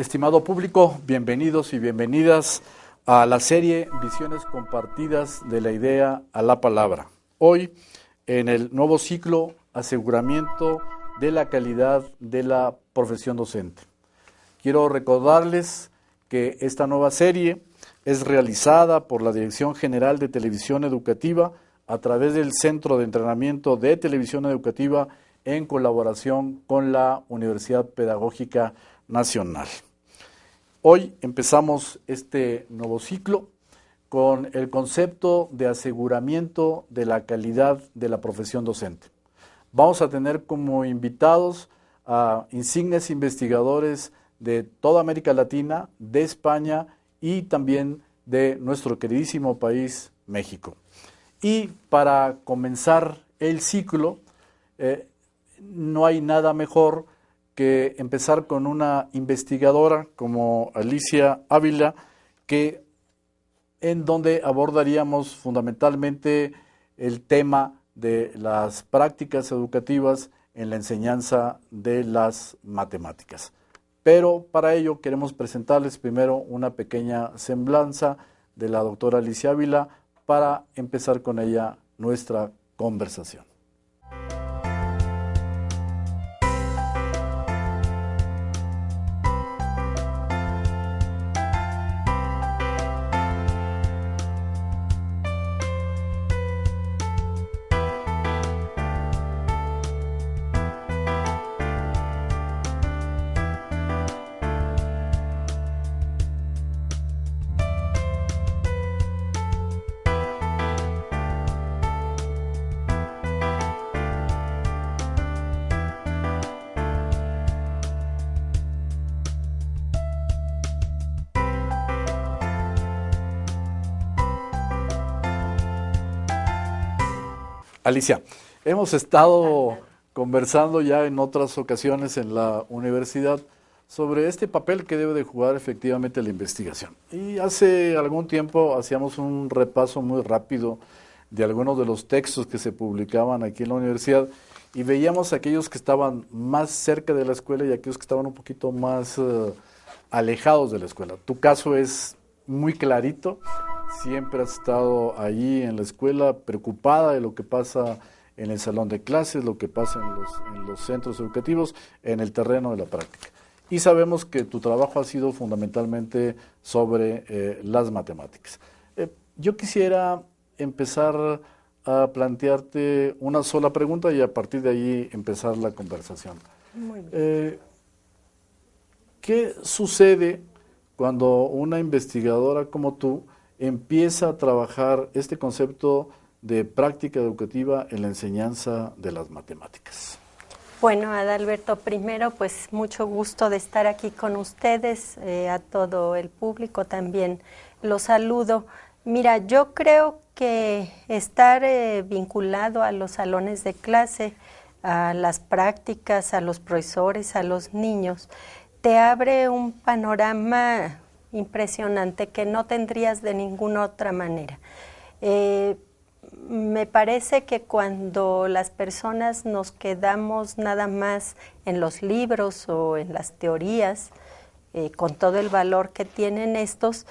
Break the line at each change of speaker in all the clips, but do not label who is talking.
Estimado público, bienvenidos y bienvenidas a la serie Visiones Compartidas de la Idea a la Palabra. Hoy, en el nuevo ciclo Aseguramiento de la Calidad de la Profesión Docente. Quiero recordarles que esta nueva serie es realizada por la Dirección General de Televisión Educativa a través del Centro de Entrenamiento de Televisión Educativa en colaboración con la Universidad Pedagógica Nacional. Hoy empezamos este nuevo ciclo con el concepto de aseguramiento de la calidad de la profesión docente. Vamos a tener como invitados a insignes investigadores de toda América Latina, de España y también de nuestro queridísimo país, México. Y para comenzar el ciclo, no hay nada mejor que empezar con una investigadora como Alicia Ávila, en donde abordaríamos fundamentalmente el tema de las prácticas educativas en la enseñanza de las matemáticas. Pero para ello queremos presentarles primero una pequeña semblanza de la doctora Alicia Ávila para empezar con ella nuestra conversación. Alicia, hemos estado conversando ya en otras ocasiones en la universidad sobre este papel que debe de jugar efectivamente la investigación. Y hace algún tiempo hacíamos un repaso muy rápido de algunos de los textos que se publicaban aquí en la universidad y veíamos aquellos que estaban más cerca de la escuela y aquellos que estaban un poquito más alejados de la escuela. Tu caso es muy clarito. Siempre has estado allí en la escuela, preocupada de lo que pasa en el salón de clases, lo que pasa en los centros educativos, en el terreno de la práctica. Y sabemos que tu trabajo ha sido fundamentalmente sobre las matemáticas. Yo quisiera empezar a plantearte una sola pregunta y a partir de ahí empezar la conversación.
Muy bien.
¿Qué sucede cuando una investigadora como tú empieza a trabajar este concepto de práctica educativa en la enseñanza de las matemáticas?
Bueno, Adalberto, primero pues mucho gusto de estar aquí con ustedes, a todo el público también los saludo. Mira, yo creo que estar vinculado a los salones de clase, a las prácticas, a los profesores, a los niños, te abre un panorama impresionante que no tendrías de ninguna otra manera. Me parece que cuando las personas nos quedamos nada más en los libros o en las teorías, con todo el valor que tienen estos,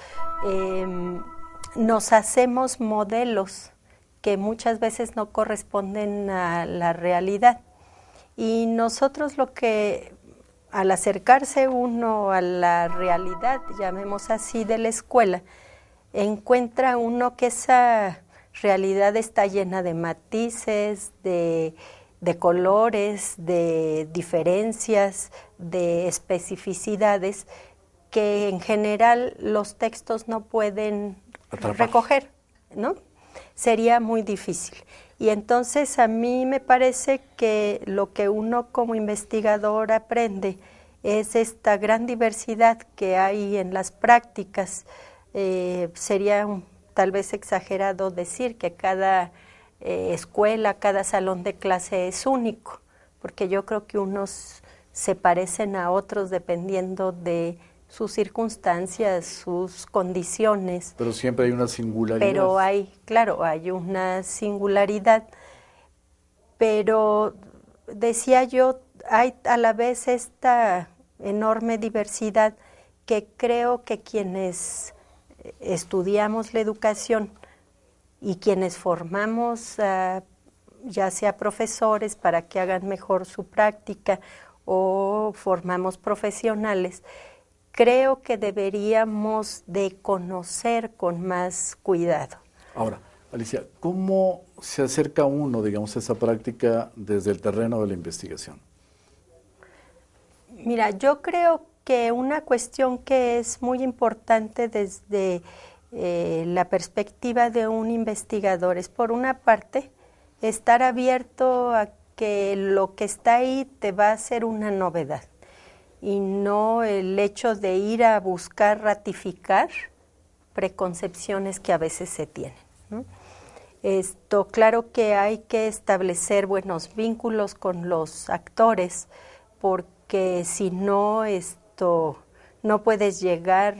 nos hacemos modelos que muchas veces no corresponden a la realidad. Y nosotros al acercarse uno a la realidad, llamemos así, de la escuela, encuentra uno que esa realidad está llena de matices, de colores, de diferencias, de especificidades que en general los textos no pueden recoger, ¿no? Sería muy difícil. Y entonces a mí me parece que lo que uno como investigador aprende es esta gran diversidad que hay en las prácticas. Sería tal vez exagerado decir que cada escuela, cada salón de clase es único, porque yo creo que unos se parecen a otros dependiendo de sus circunstancias, sus condiciones.
Pero siempre hay una singularidad.
Pero claro, hay una singularidad. Pero decía yo, hay a la vez esta enorme diversidad que creo que quienes estudiamos la educación y quienes formamos ya sea profesores para que hagan mejor su práctica o formamos profesionales, creo que deberíamos de conocer con más cuidado.
Ahora, Alicia, ¿cómo se acerca uno, digamos, a esa práctica desde el terreno de la investigación?
Mira, yo creo que una cuestión que es muy importante desde la perspectiva de un investigador es, por una parte, estar abierto a que lo que está ahí te va a ser una novedad y no el hecho de ir a buscar ratificar preconcepciones que a veces se tienen, ¿no? Claro que hay que establecer buenos vínculos con los actores, porque si no, no puedes llegar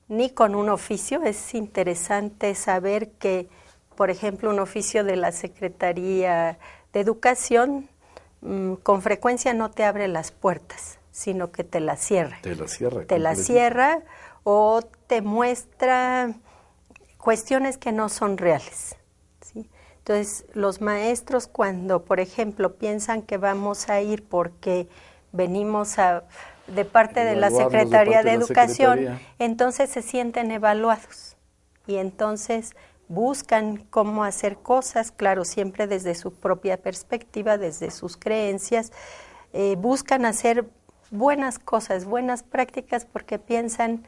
ni con un oficio. Es interesante saber que, por ejemplo, un oficio de la Secretaría de Educación con frecuencia no te abre las puertas, sino que te las cierra.
Te la cierra.
Te la cierra o te muestra cuestiones que no son reales, ¿sí? Entonces, los maestros cuando, por ejemplo, piensan que vamos a ir porque venimos de parte de la Secretaría de Educación, entonces se sienten evaluados y entonces buscan cómo hacer cosas, claro, siempre desde su propia perspectiva, desde sus creencias, buscan hacer buenas cosas, buenas prácticas, porque piensan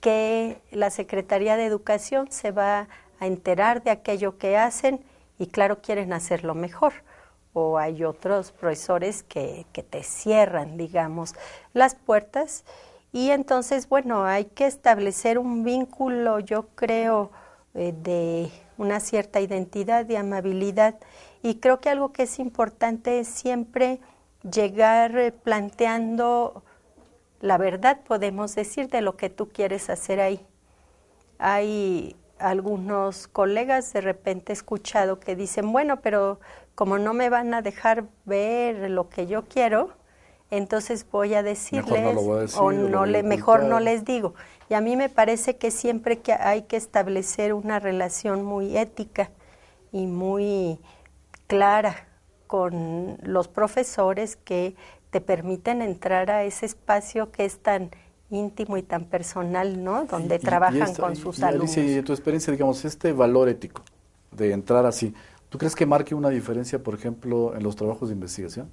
que la Secretaría de Educación se va a enterar de aquello que hacen y claro, quieren hacerlo mejor. O hay otros profesores que te cierran, digamos, las puertas y entonces, bueno, hay que establecer un vínculo, yo creo, de una cierta identidad y amabilidad, y creo que algo que es importante es siempre llegar planteando la verdad, podemos decir, de lo que tú quieres hacer ahí. Hay algunos colegas de repente he escuchado que dicen, bueno, pero como no me van a dejar ver lo que yo quiero, entonces voy a decirles,
mejor no lo voy a decir,
o mejor no les digo. Y a mí me parece que siempre que hay que establecer una relación muy ética y muy clara con los profesores que te permiten entrar a ese espacio que es tan íntimo y tan personal, ¿no? Donde trabajan con sus alumnos.
Alicia, y en tu experiencia, digamos, este valor ético de entrar así, ¿tú crees que marque una diferencia, por ejemplo, en los trabajos de investigación?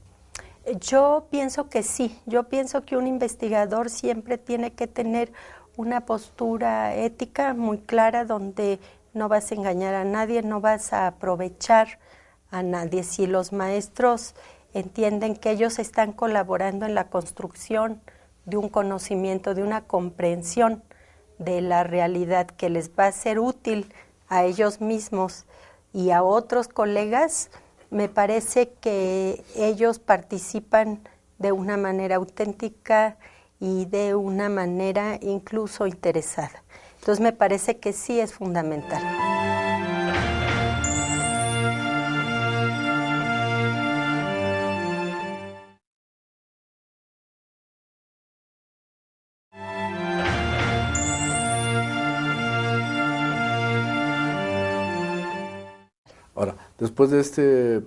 Yo pienso que sí. Yo pienso que un investigador siempre tiene que tener una postura ética muy clara, donde no vas a engañar a nadie, no vas a aprovechar a nadie. Si los maestros entienden que ellos están colaborando en la construcción de un conocimiento, de una comprensión de la realidad que les va a ser útil a ellos mismos y a otros colegas, me parece que ellos participan de una manera auténtica y de una manera incluso interesada. Entonces me parece que sí es fundamental.
Ahora, después de este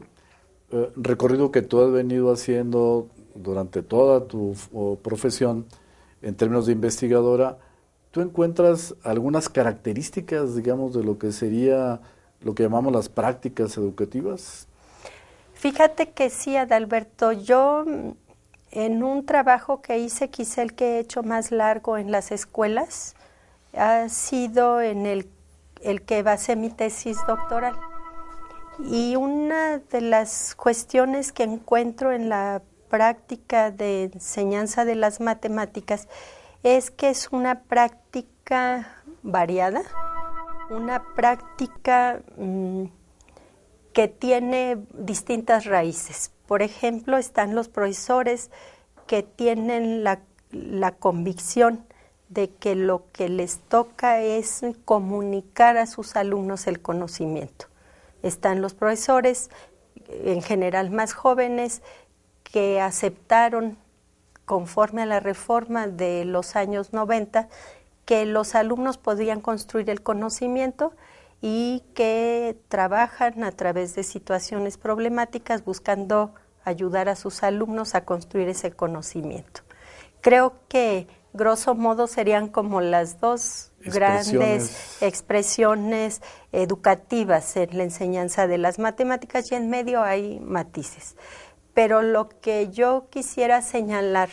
recorrido que tú has venido haciendo durante toda tu profesión en términos de investigadora, ¿tú encuentras algunas características, digamos, de lo que sería lo que llamamos las prácticas educativas?
Fíjate que sí, Adalberto, yo en un trabajo que hice, quizá el que he hecho más largo en las escuelas, ha sido en el que basé mi tesis doctoral. Y una de las cuestiones que encuentro en la práctica de enseñanza de las matemáticas es que es una práctica variada, una práctica que tiene distintas raíces. Por ejemplo, están los profesores que tienen la convicción de que lo que les toca es comunicar a sus alumnos el conocimiento. Están los profesores, en general más jóvenes, que aceptaron conforme a la reforma de los años 90, que los alumnos podían construir el conocimiento y que trabajan a través de situaciones problemáticas buscando ayudar a sus alumnos a construir ese conocimiento. Creo que grosso modo serían como las dos grandes expresiones educativas en la enseñanza de las matemáticas, y en medio hay matices. Pero lo que yo quisiera señalar,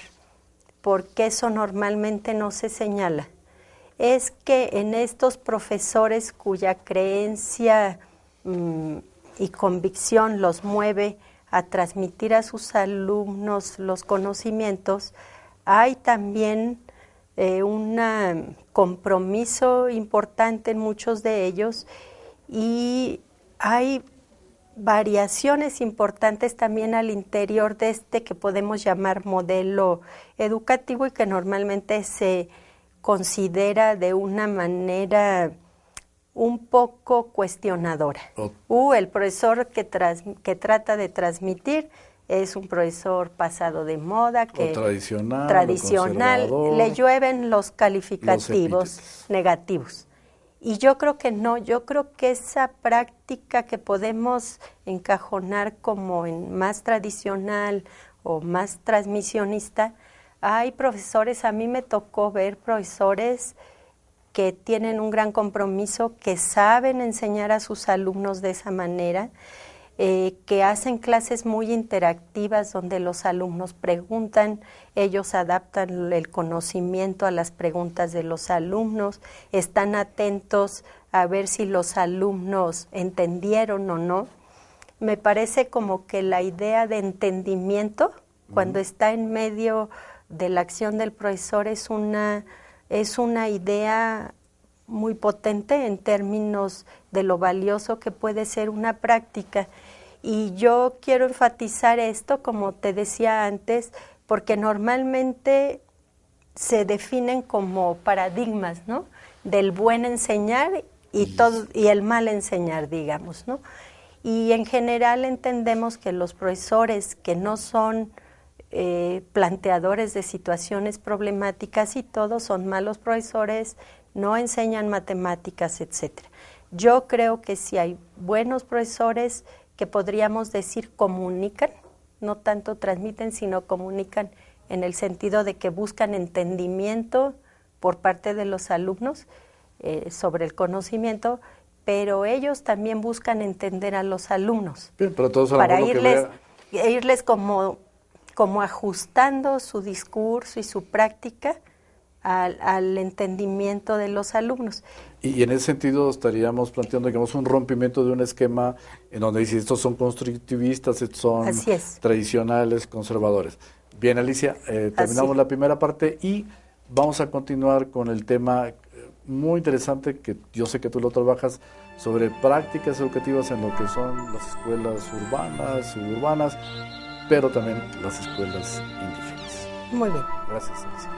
porque eso normalmente no se señala, es que en estos profesores cuya creencia y convicción los mueve a transmitir a sus alumnos los conocimientos, hay también un compromiso importante en muchos de ellos, y hay variaciones importantes también al interior de este que podemos llamar modelo educativo y que normalmente se considera de una manera un poco cuestionadora. El profesor que trata de transmitir es un profesor pasado de moda, que tradicional, le llueven los calificativos negativos. Y yo creo que no, yo creo que esa práctica que podemos encajonar como en más tradicional o más transmisionista, hay profesores, a mí me tocó ver profesores que tienen un gran compromiso, que saben enseñar a sus alumnos de esa manera, que hacen clases muy interactivas donde los alumnos preguntan, ellos adaptan el conocimiento a las preguntas de los alumnos, están atentos a ver si los alumnos entendieron o no. Me parece como que la idea de entendimiento, cuando está en medio de la acción del profesor, es una idea muy potente en términos de lo valioso que puede ser una práctica. Y yo quiero enfatizar esto, como te decía antes, porque normalmente se definen como paradigmas, ¿no?, del buen enseñar y el mal enseñar, digamos, ¿no? Y en general entendemos que los profesores que no son planteadores de situaciones problemáticas y todos son malos profesores, no enseñan matemáticas, etcétera. Yo creo que si hay buenos profesores que podríamos decir comunican, no tanto transmiten, sino comunican en el sentido de que buscan entendimiento por parte de los alumnos sobre el conocimiento, pero ellos también buscan entender a los alumnos.
Bien, pero todos
para irles como ajustando su discurso y su práctica al entendimiento de los alumnos.
Y en ese sentido estaríamos planteando, digamos, un rompimiento de un esquema en donde dice estos son constructivistas, estos son tradicionales, conservadores. Bien, Alicia, terminamos la primera parte y vamos a continuar con el tema muy interesante que yo sé que tú lo trabajas, sobre prácticas educativas en lo que son las escuelas urbanas, suburbanas, pero también las escuelas indígenas.
Muy bien.
Gracias, Alicia.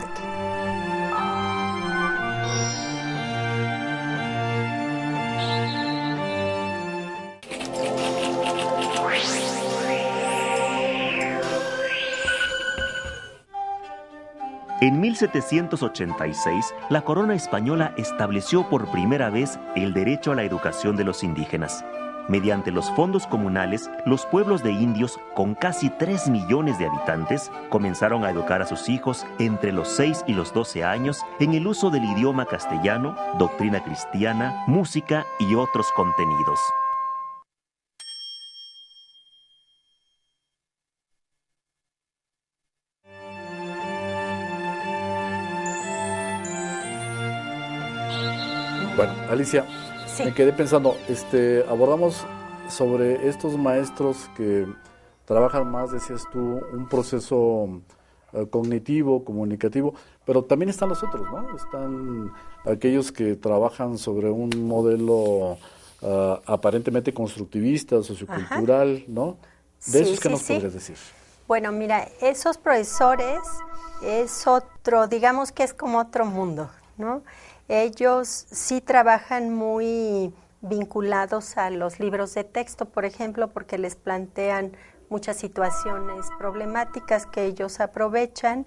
En 1786, la corona española estableció por primera vez el derecho a la educación de los indígenas. Mediante los fondos comunales, los pueblos de indios, con casi 3 millones de habitantes, comenzaron a educar a sus hijos entre los 6 y los 12 años en el uso del idioma castellano, doctrina cristiana, música y otros contenidos.
Bueno, Alicia, me quedé pensando, abordamos sobre estos maestros que trabajan más, decías tú, un proceso cognitivo, comunicativo, pero también están los otros, ¿no? Están aquellos que trabajan sobre un modelo aparentemente constructivista, sociocultural, ¿no? De esos, ¿qué nos podrías decir?
Bueno, mira, esos profesores es otro, digamos que es como otro mundo, ¿no? Ellos sí trabajan muy vinculados a los libros de texto, por ejemplo, porque les plantean muchas situaciones problemáticas que ellos aprovechan,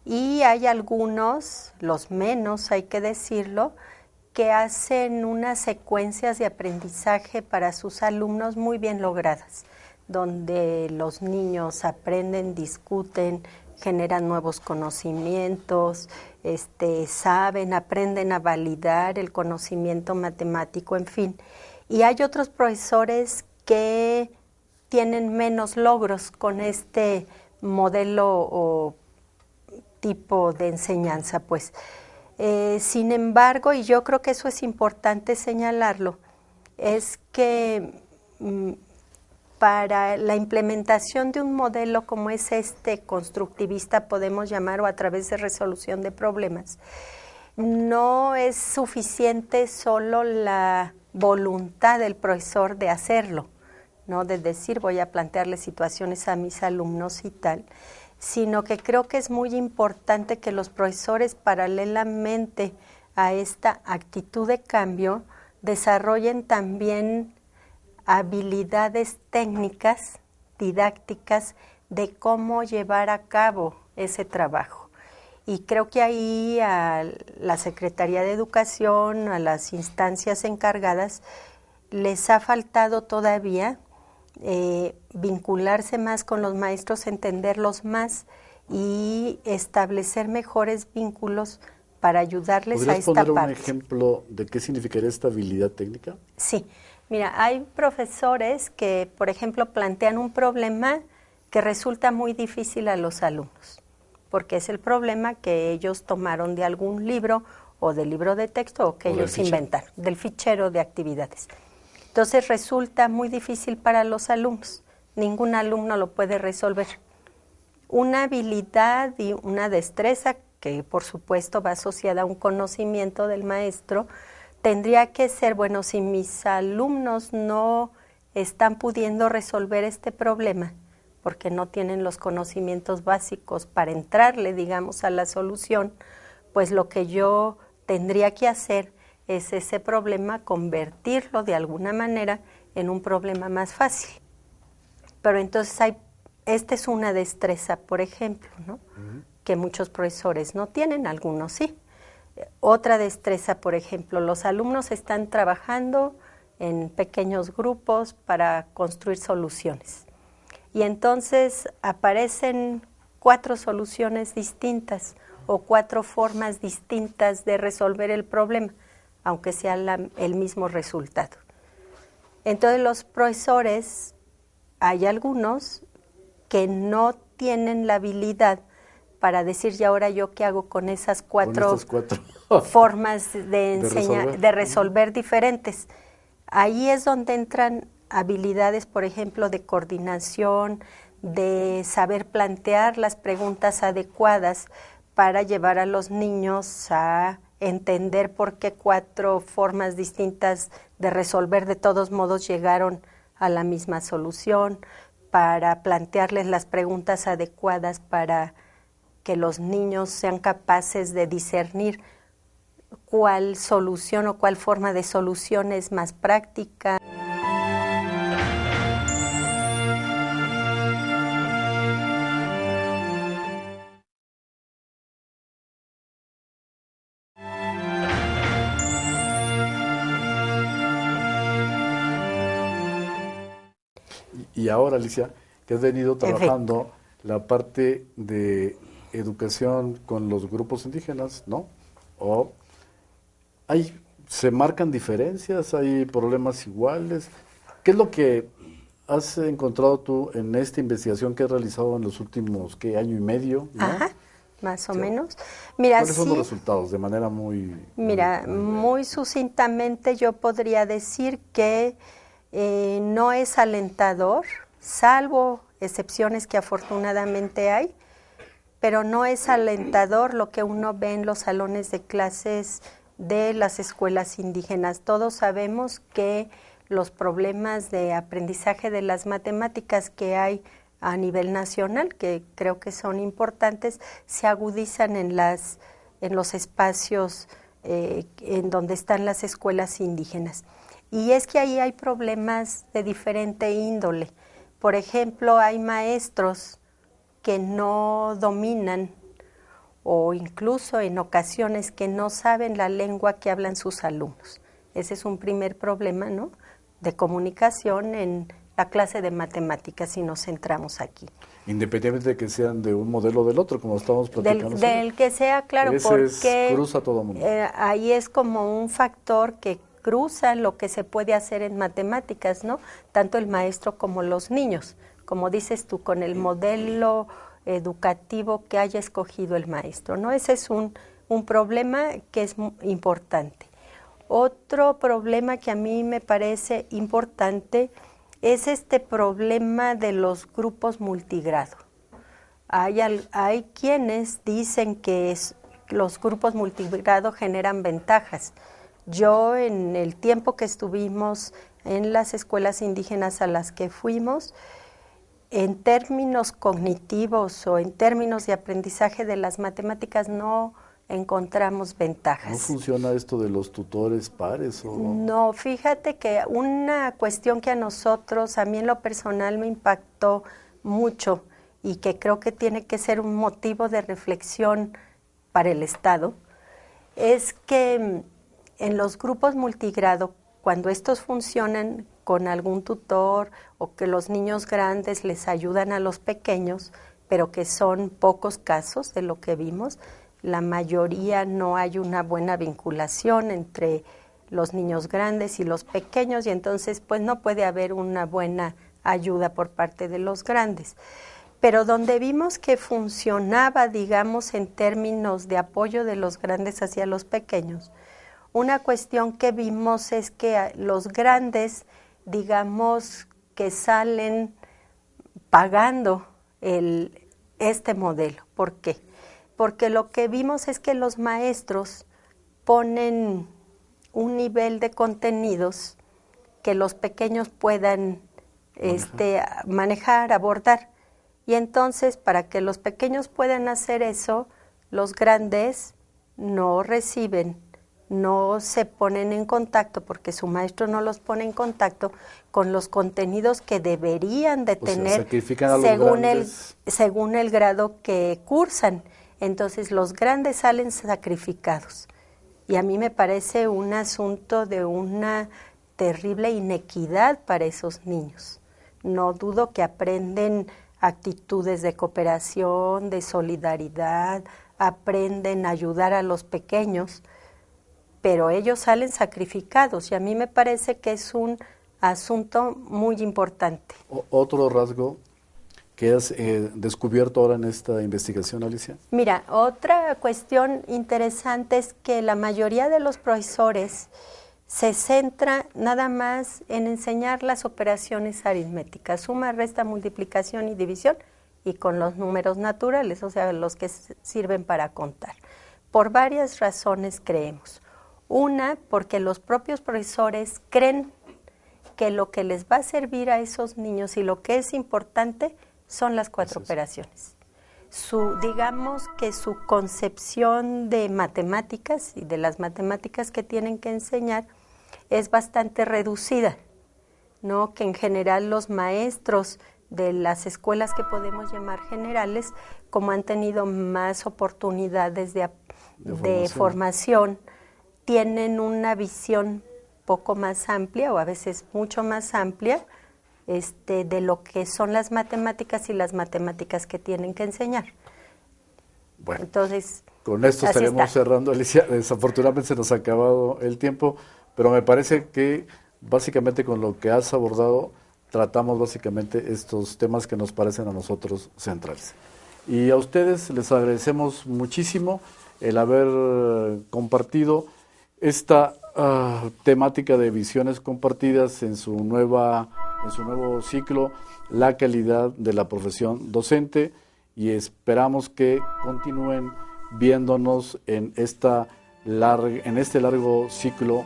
y hay algunos, los menos hay que decirlo, que hacen unas secuencias de aprendizaje para sus alumnos muy bien logradas, donde los niños aprenden, discuten, generan nuevos conocimientos, saben, aprenden a validar el conocimiento matemático, en fin. Y hay otros profesores que tienen menos logros con este modelo o tipo de enseñanza, pues. Sin embargo, y yo creo que eso es importante señalarlo, es que para la implementación de un modelo como es constructivista, podemos llamar, o a través de resolución de problemas, no es suficiente solo la voluntad del profesor de hacerlo, ¿no? De decir, voy a plantearle situaciones a mis alumnos y tal, sino que creo que es muy importante que los profesores, paralelamente a esta actitud de cambio, desarrollen también habilidades técnicas, didácticas, de cómo llevar a cabo ese trabajo. Y creo que ahí a la Secretaría de Educación, a las instancias encargadas, les ha faltado todavía vincularse más con los maestros, entenderlos más y establecer mejores vínculos para ayudarles a esta parte.
¿Podrías poner un ejemplo de qué significaría esta habilidad técnica?
Sí, mira, hay profesores que, por ejemplo, plantean un problema que resulta muy difícil a los alumnos, porque es el problema que ellos tomaron de algún libro o del libro de texto o que ellos inventaron, del fichero de actividades. Entonces resulta muy difícil para los alumnos, ningún alumno lo puede resolver. Una habilidad y una destreza, que por supuesto va asociada a un conocimiento del maestro, tendría que ser, bueno, si mis alumnos no están pudiendo resolver este problema, porque no tienen los conocimientos básicos para entrarle, digamos, a la solución, pues lo que yo tendría que hacer es ese problema convertirlo de alguna manera en un problema más fácil. Pero entonces esta es una destreza, por ejemplo, ¿no? Que muchos profesores no tienen, algunos sí. Otra destreza, por ejemplo, los alumnos están trabajando en pequeños grupos para construir soluciones. Y entonces aparecen 4 soluciones distintas o 4 formas distintas de resolver el problema, aunque sea el mismo resultado. Entonces los profesores, hay algunos que no tienen la habilidad para decir, y ahora yo qué hago con esas 4 formas de resolver diferentes. Ahí es donde entran habilidades, por ejemplo, de coordinación, de saber plantear las preguntas adecuadas para llevar a los niños a entender por qué 4 formas distintas de resolver de todos modos llegaron a la misma solución, para plantearles las preguntas adecuadas para que los niños sean capaces de discernir cuál solución o cuál forma de solución es más práctica.
Y ahora, Alicia, que has venido trabajando la parte de educación con los grupos indígenas, ¿no? ¿Se marcan diferencias? ¿Hay problemas iguales? ¿Qué es lo que has encontrado tú en esta investigación que has realizado en los últimos, año y medio, ¿no?
Ajá, más o menos. Mira,
¿cuáles son los resultados? De manera muy...
muy sucintamente yo podría decir que no es alentador, salvo excepciones que afortunadamente hay, pero no es alentador lo que uno ve en los salones de clases de las escuelas indígenas. Todos sabemos que los problemas de aprendizaje de las matemáticas que hay a nivel nacional, que creo que son importantes, se agudizan en los espacios en donde están las escuelas indígenas. Y es que ahí hay problemas de diferente índole. Por ejemplo, hay maestros que no dominan o incluso en ocasiones que no saben la lengua que hablan sus alumnos. Ese es un primer problema, ¿no?, de comunicación en la clase de matemáticas, si nos centramos aquí.
Independientemente de que sean de un modelo o del otro, como estamos platicando.
Del que sea, claro, porque
cruza todo el mundo.
Ahí es como un factor que cruza lo que se puede hacer en matemáticas, ¿no? Tanto el maestro como los niños, como dices tú, con el modelo educativo que haya escogido el maestro, ¿no? Ese es un problema que es importante. Otro problema que a mí me parece importante es este problema de los grupos multigrado. Hay quienes dicen que los grupos multigrado generan ventajas. Yo, en el tiempo que estuvimos en las escuelas indígenas a las que fuimos, en términos cognitivos o en términos de aprendizaje de las matemáticas no encontramos ventajas.
¿No funciona esto de los tutores pares?
No, fíjate que una cuestión que a mí en lo personal me impactó mucho y que creo que tiene que ser un motivo de reflexión para el Estado, es que en los grupos multigrado, cuando estos funcionan con algún tutor o que los niños grandes les ayudan a los pequeños, pero que son pocos casos de lo que vimos, la mayoría no hay una buena vinculación entre los niños grandes y los pequeños y entonces pues no puede haber una buena ayuda por parte de los grandes. Pero donde vimos que funcionaba, digamos, en términos de apoyo de los grandes hacia los pequeños, una cuestión que vimos es que los grandes, digamos, que salen pagando este modelo. ¿Por qué? Porque lo que vimos es que los maestros ponen un nivel de contenidos que los pequeños puedan manejar, abordar. Y entonces, para que los pequeños puedan hacer eso, los grandes no reciben, no se ponen en contacto, porque su maestro no los pone en contacto con los contenidos que deberían de tener según el grado que cursan. Entonces los grandes salen sacrificados. Y a mí me parece un asunto de una terrible inequidad para esos niños. No dudo que aprenden actitudes de cooperación, de solidaridad, aprenden a ayudar a los pequeños, pero ellos salen sacrificados y a mí me parece que es un asunto muy importante.
¿Otro rasgo que has descubierto ahora en esta investigación, Alicia?
Mira, otra cuestión interesante es que la mayoría de los profesores se centra nada más en enseñar las operaciones aritméticas, suma, resta, multiplicación y división, y con los números naturales, o sea, los que sirven para contar. Por varias razones creemos. Una, porque los propios profesores creen que lo que les va a servir a esos niños y lo que es importante son las 4 operaciones. Digamos que su concepción de matemáticas y de las matemáticas que tienen que enseñar es bastante reducida, ¿no? Que en general los maestros de las escuelas que podemos llamar generales, como han tenido más oportunidades de formación, tienen una visión poco más amplia o a veces mucho más amplia de lo que son las matemáticas y las matemáticas que tienen que enseñar.
Bueno,
entonces,
con esto estaremos cerrando, Alicia. Desafortunadamente se nos ha acabado el tiempo, pero me parece que básicamente con lo que has abordado tratamos básicamente estos temas que nos parecen a nosotros centrales. Y a ustedes les agradecemos muchísimo el haber compartido esta temática de visiones compartidas en su nuevo ciclo, la calidad de la profesión docente, y esperamos que continúen viéndonos en este largo ciclo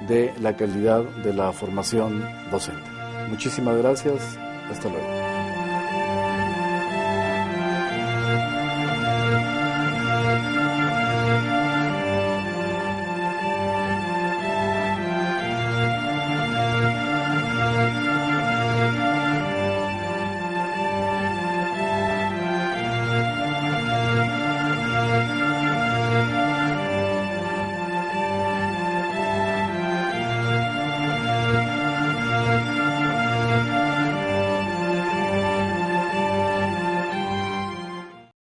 de la calidad de la formación docente. Muchísimas gracias, hasta luego.